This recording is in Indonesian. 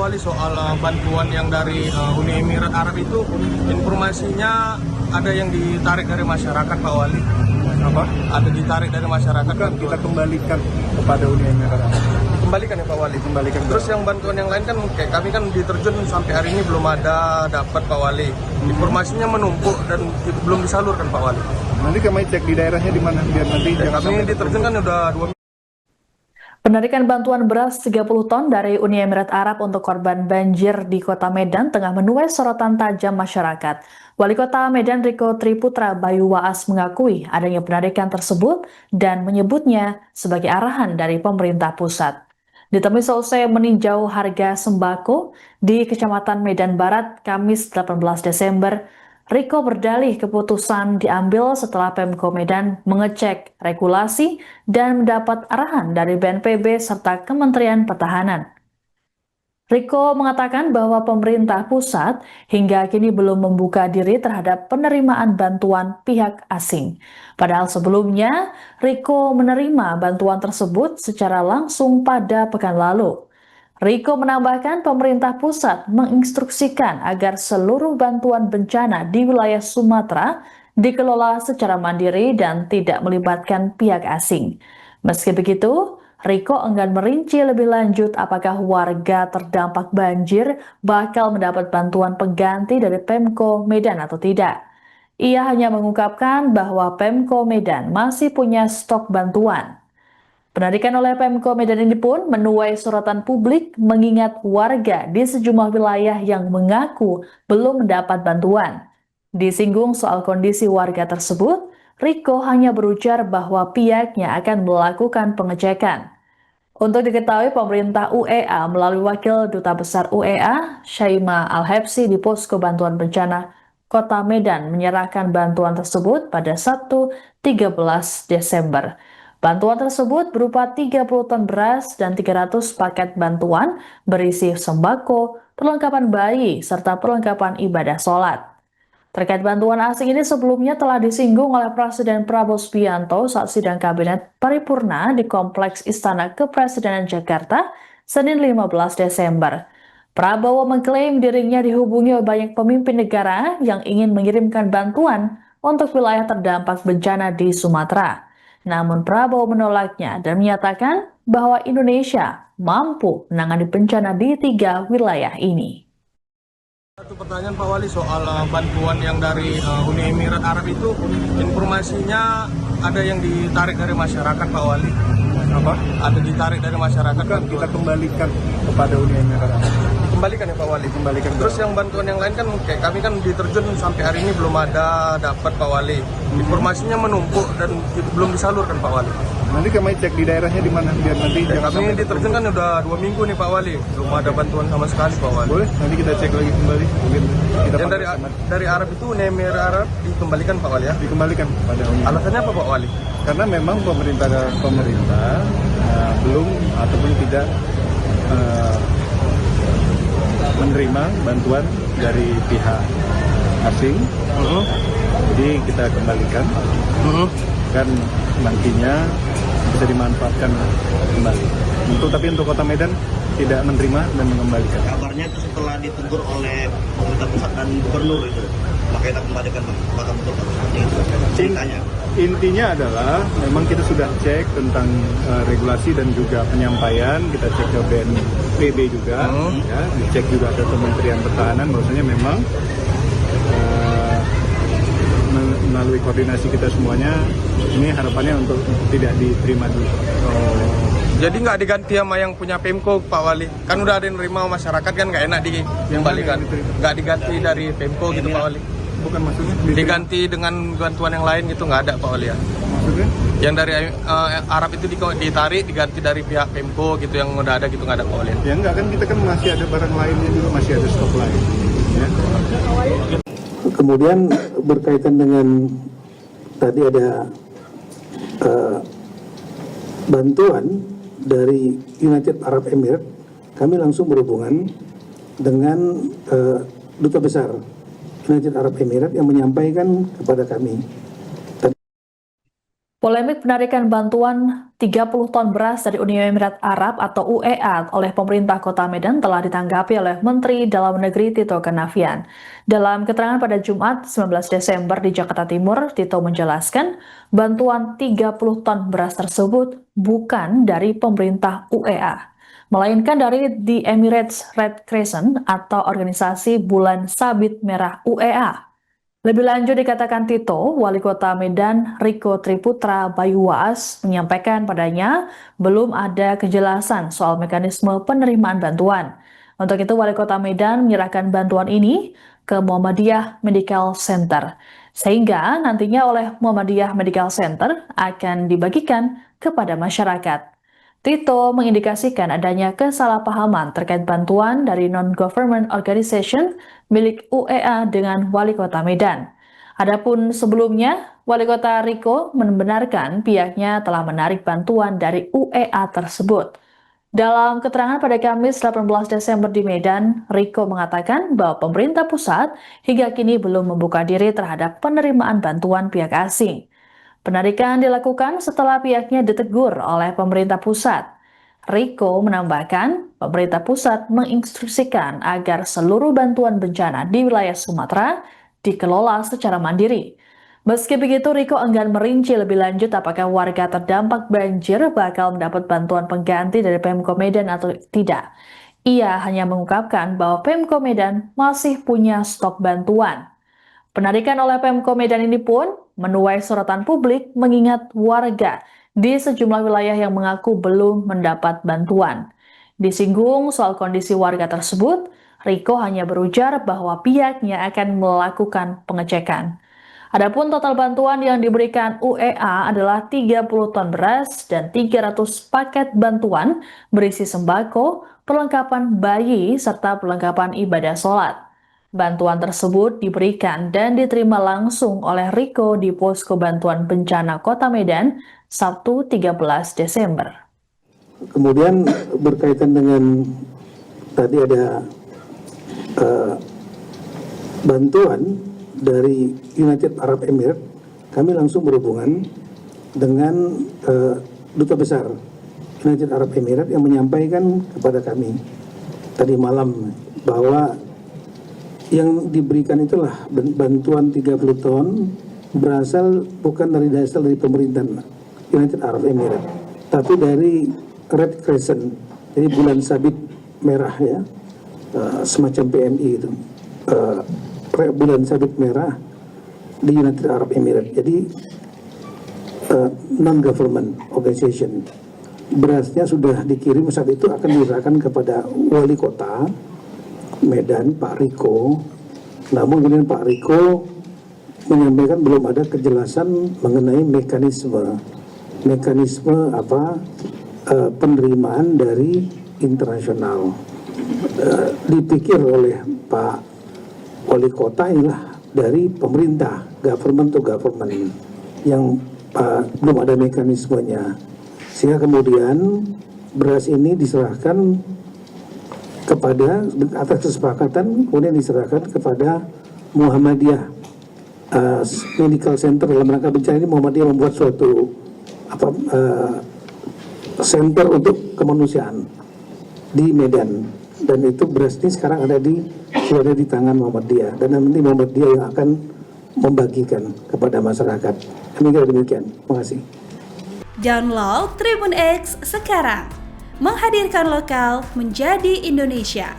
Wali soal bantuan yang dari Uni Emirat Arab itu, informasinya ada yang ditarik dari masyarakat Pak Wali. Apa? Ada ditarik dari masyarakat. Kita kembalikan kepada Uni Emirat Arab. Dikembalikan ya Pak Wali. Kembalikan. Terus yang bantuan yang lain kan kayak kami kan diterjun sampai hari ini belum ada dapat Pak Wali. Informasinya menumpuk dan belum disalurkan Pak Wali. Nanti kami cek di daerahnya di mana biar nanti jangan Kami diterjun kan udah 2 minggu. Penarikan bantuan beras 30 ton dari Uni Emirat Arab untuk korban banjir di Kota Medan tengah menuai sorotan tajam masyarakat. Wali Kota Medan Riko Triputra Bayu Waas mengakui adanya penarikan tersebut dan menyebutnya sebagai arahan dari pemerintah pusat. Ditemui selesai meninjau harga sembako di Kecamatan Medan Barat Kamis 18 Desember, Riko berdalih keputusan diambil setelah Pemko Medan mengecek regulasi dan mendapat arahan dari BNPB serta Kementerian Pertahanan. Riko mengatakan bahwa pemerintah pusat hingga kini belum membuka diri terhadap penerimaan bantuan pihak asing. Padahal sebelumnya, Riko menerima bantuan tersebut secara langsung pada pekan lalu. Riko menambahkan pemerintah pusat menginstruksikan agar seluruh bantuan bencana di wilayah Sumatera dikelola secara mandiri dan tidak melibatkan pihak asing. Meski begitu, Riko enggan merinci lebih lanjut apakah warga terdampak banjir bakal mendapat bantuan pengganti dari Pemko Medan atau tidak. Ia hanya mengungkapkan bahwa Pemko Medan masih punya stok bantuan. Penarikan oleh Pemko Medan ini pun menuai sorotan publik mengingat warga di sejumlah wilayah yang mengaku belum mendapat bantuan. Disinggung soal kondisi warga tersebut, Riko hanya berujar bahwa pihaknya akan melakukan pengecekan. Untuk diketahui, pemerintah UEA melalui Wakil Duta Besar UEA, Syaima Al-Habsyi di Posko Bantuan Bencana Kota Medan menyerahkan bantuan tersebut pada Sabtu 13 Desember. Bantuan tersebut berupa 30 ton beras dan 300 paket bantuan berisi sembako, perlengkapan bayi, serta perlengkapan ibadah sholat. Terkait bantuan asing ini sebelumnya telah disinggung oleh Presiden Prabowo Subianto saat sidang kabinet paripurna di Kompleks Istana Kepresidenan Jakarta, Senin 15 Desember. Prabowo mengklaim dirinya dihubungi oleh banyak pemimpin negara yang ingin mengirimkan bantuan untuk wilayah terdampak bencana di Sumatera. Namun Prabowo menolaknya dan menyatakan bahwa Indonesia mampu menangani bencana di 3 wilayah ini. Satu pertanyaan Pak Wali soal bantuan yang dari Uni Emirat Arab itu, informasinya ada yang ditarik dari masyarakat Pak Wali. Apa? Ada ditarik dari masyarakat. Kita kembalikan kepada Uni Emirat Arab. Dikembalikan ya Pak Wali. Kembalikan. Terus yang bantuan yang lain kan kayak kami kan diterjun sampai hari ini belum ada dapat Pak Wali. Informasinya menumpuk dan belum disalurkan Pak Wali. Nanti kami cek di daerahnya di mana biar nanti jangan Kami diterjun kan udah 2 minggu nih Pak Wali, belum ada bantuan sama sekali Pak Wali. Boleh, nanti kita cek lagi kembali. Mungkin kita Yang dari Arab itu Uni Emirat Arab dikembalikan Pak Wali ya. dikembalikan kepada Uni. Alasannya apa Pak Wali? Karena memang pemerintah belum ataupun tidak menerima bantuan dari pihak asing. Jadi kita kembalikan. Kan nantinya bisa dimanfaatkan kembali. Tapi untuk Kota Medan tidak menerima dan mengembalikan. Kabarnya itu setelah ditegur oleh pemerintah pusat dan gubernur itu, maka kita kembalikan, maka betul seperti itu ceritanya. Intinya adalah memang kita sudah cek tentang regulasi dan juga penyampaian, kita cek ke BNPB juga, ya, dicek juga ke Kementerian Pertahanan, bahwasanya memang melalui koordinasi kita semuanya, ini harapannya untuk tidak diterima dulu. Jadi nggak diganti sama yang punya Pemko Pak Wali? Kan udah ada yang nerima masyarakat kan nggak enak dikembalikan. Nggak diganti dari Pemko gitu Pak Wali? Bukan maksudnya? Diganti dengan bantuan yang lain gitu nggak ada Pak Wali ya? Maksudnya? Yang dari Arab itu ditarik diganti dari pihak Pemko gitu yang udah ada gitu nggak ada Pak Wali? Ya enggak, kan kita kan masih ada barang lainnya juga, masih ada stok lain. Ya. Kemudian berkaitan dengan tadi ada bantuan dari United Arab Emirates, kami langsung berhubungan dengan Duta Besar United Arab Emirates yang menyampaikan kepada kami. Polemik penarikan bantuan 30 ton beras dari Uni Emirat Arab atau UEA oleh pemerintah Kota Medan telah ditanggapi oleh Menteri Dalam Negeri Tito Karnavian. Dalam keterangan pada Jumat 19 Desember di Jakarta Timur, Tito menjelaskan bantuan 30 ton beras tersebut bukan dari pemerintah UEA, melainkan dari The Emirates Red Crescent atau organisasi Bulan Sabit Merah UEA. Lebih lanjut dikatakan Tito, Wali Kota Medan Riko Triputra Bayuwaas menyampaikan padanya belum ada kejelasan soal mekanisme penerimaan bantuan. Untuk itu Wali Kota Medan menyerahkan bantuan ini ke Muhammadiyah Medical Center, sehingga nantinya oleh Muhammadiyah Medical Center akan dibagikan kepada masyarakat. Tito mengindikasikan adanya kesalahpahaman terkait bantuan dari non-government organization milik UEA dengan Wali Kota Medan. Adapun sebelumnya, Wali Kota Riko membenarkan pihaknya telah menarik bantuan dari UEA tersebut. Dalam keterangan pada Kamis 18 Desember di Medan, Riko mengatakan bahwa pemerintah pusat hingga kini belum membuka diri terhadap penerimaan bantuan pihak asing. Penarikan dilakukan setelah pihaknya ditegur oleh pemerintah pusat. Riko menambahkan, pemerintah pusat menginstruksikan agar seluruh bantuan bencana di wilayah Sumatera dikelola secara mandiri. Meski begitu, Riko enggan merinci lebih lanjut apakah warga terdampak banjir bakal mendapat bantuan pengganti dari Pemko Medan atau tidak. Ia hanya mengungkapkan bahwa Pemko Medan masih punya stok bantuan. Penarikan oleh Pemko Medan ini pun menuai sorotan publik mengingat warga di sejumlah wilayah yang mengaku belum mendapat bantuan. Disinggung soal kondisi warga tersebut, Riko hanya berujar bahwa pihaknya akan melakukan pengecekan. Adapun total bantuan yang diberikan UEA adalah 30 ton beras dan 300 paket bantuan berisi sembako, perlengkapan bayi, serta perlengkapan ibadah sholat. Bantuan tersebut diberikan dan diterima langsung oleh Riko di Posko Bantuan Bencana Kota Medan, Sabtu 13 Desember. Kemudian berkaitan dengan tadi ada bantuan dari United Arab Emirates, kami langsung berhubungan dengan Duta Besar United Arab Emirates yang menyampaikan kepada kami tadi malam bahwa yang diberikan itulah bantuan 30 ton berasal bukan dari pemerintahan United Arab Emirates, tapi dari Red Crescent, jadi Bulan Sabit Merah ya, semacam PMI itu, Bulan Sabit Merah di United Arab Emirates. Jadi non-government organization. Berasnya sudah dikirim, saat itu akan diserahkan kepada Wali Kota Medan, Pak Riko. Namun kemudian Pak Riko menyampaikan belum ada kejelasan mengenai mekanisme penerimaan dari internasional. Dipikir oleh Pak Wali Kota inilah dari pemerintah, government to government, yang belum ada mekanismenya, sehingga kemudian beras ini diserahkan kepada, atas kesepakatan kemudian diserahkan kepada Muhammadiyah Medical Center. Dalam rangka bencana ini Muhammadiyah membuat suatu center untuk kemanusiaan di Medan, dan itu beras ini sekarang sudah ada di tangan Muhammadiyah, dan nanti Muhammadiyah yang akan membagikan kepada masyarakat. Demikian. Terima kasih. Download Tribun X sekarang. Menghadirkan lokal menjadi Indonesia.